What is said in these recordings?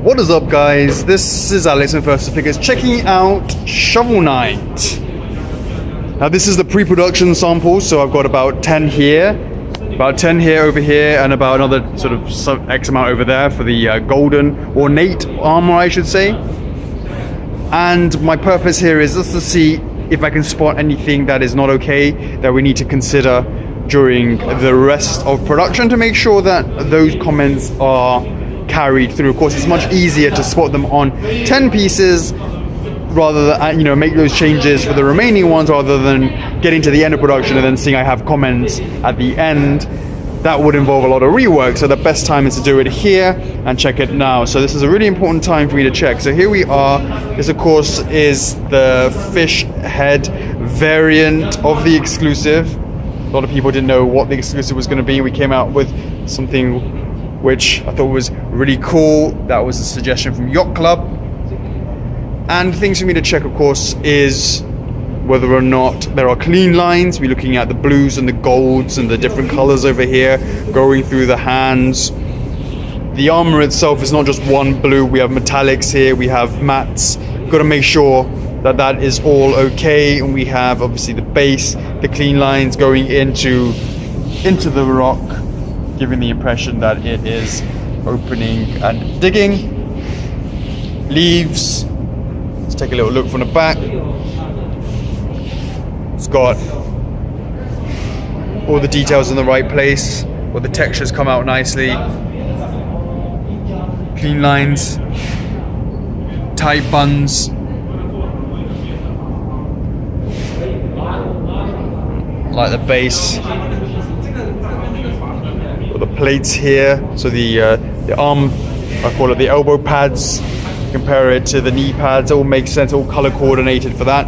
What is up, guys? This is Alex from First Figures checking out Shovel Knight. Now this is the pre-production sample, so I've got about 10 here, over here, and about another sort of X amount over there for the golden ornate armor, I should say. And my purpose here is just to see if I can spot anything that is not okay, that we need to consider during the rest of production to make sure that those comments are carried through. Of course, it's much easier to spot them on 10 pieces rather than, make those changes for the remaining ones rather than getting to the end of production and then seeing I have comments at the end. That would involve a lot of rework, so the best time is to do it here and check it now. So this is a really important time for me to check. So here we are. This, of course, is the fish head variant of the exclusive. A lot of people didn't know what the exclusive was going to be. We came out with something which I thought was really cool. That was a suggestion from Yacht Club. And things for me to check, of course, is whether or not there are clean lines. We're looking at the blues and the golds and the different colors over here going through the hands. The armor itself is not just one blue. We have metallics here, we have mattes. Got to make sure that that is all okay. And we have obviously the base, the clean lines going into the rock, giving the impression that it is opening and digging. Leaves. Let's take a little look from the back. It's got all the details in the right place, where the textures come out nicely. Clean lines, tight buns. Like the base. Got the plates here, so the arm, I call it the elbow pads. Compare it to the knee pads. It all makes sense, all color coordinated for that.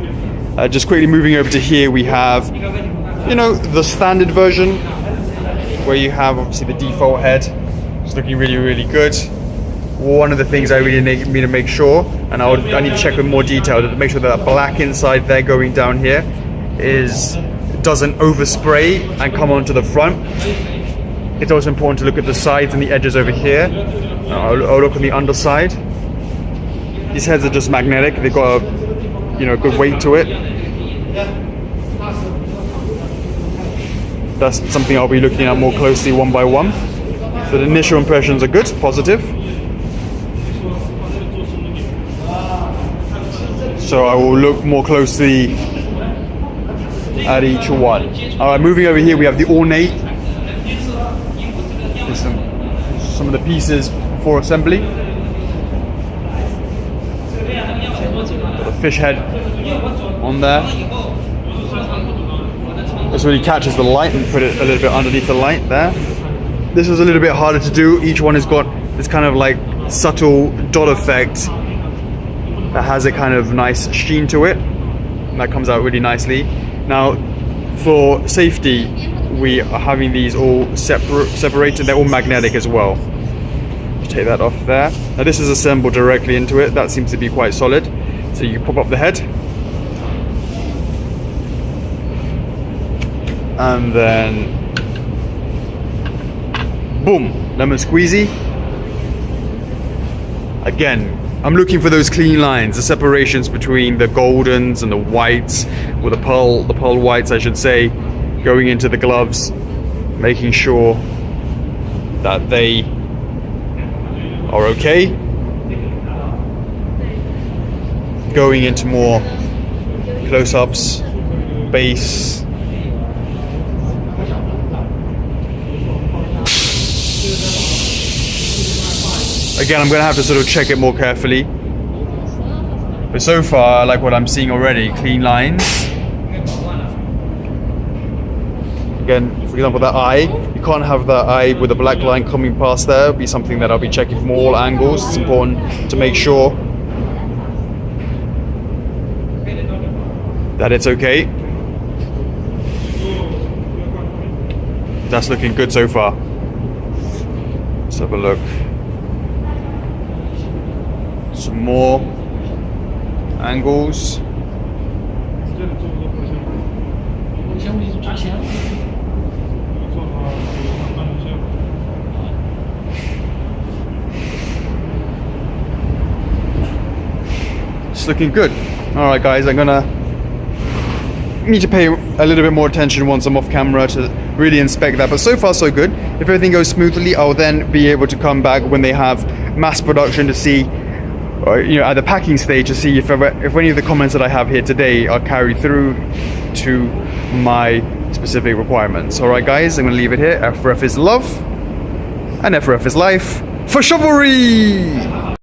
Just quickly moving over to here, we have, the standard version, where you have obviously the default head. It's looking really, really good. One of the things I really need to make sure, and I need to check with more detail, to make sure that black inside there going down here doesn't overspray and come onto the front. It's also important to look at the sides and the edges over here. I'll look on the underside. These heads are just magnetic. They've got a good weight to it. That's something I'll be looking at more closely one by one. But the initial impressions are good, positive. So I will look more closely at each one. Alright, moving over here, we have the ornate. There's some of the pieces for assembly. Got the fish head on there. This really catches the light and put it a little bit underneath the light there. This is a little bit harder to do. Each one has got this kind of like subtle dot effect that has a kind of nice sheen to it. And that comes out really nicely. Now, for safety, we are having these all separated. They're all magnetic as well. Just take that off there. Now this is assembled directly into it. That seems to be quite solid. So you pop up the head. And then, boom, lemon squeezy. Again, I'm looking for those clean lines, the separations between the goldens and the whites, or the pearl whites, I should say, going into the gloves, making sure that they are okay. Going into more close-ups, base. Again, I'm going to have to sort of check it more carefully. But so far, I like what I'm seeing already. Clean lines. Again, for example, that eye. You can't have that eye with a black line coming past there. It'll be something that I'll be checking from all angles. It's important to make sure that it's okay. That's looking good so far. Let's have a look. Some more angles. It's looking good. All right, guys, I'm gonna need to pay a little bit more attention once I'm off camera to really inspect that. But so far, so good. If everything goes smoothly, I'll then be able to come back when they have mass production to see, at the packing stage, to see if any of the comments that I have here today are carried through to my specific requirements. All right, guys, I'm gonna leave it here. FRF is love, and FRF is life for Shovelry.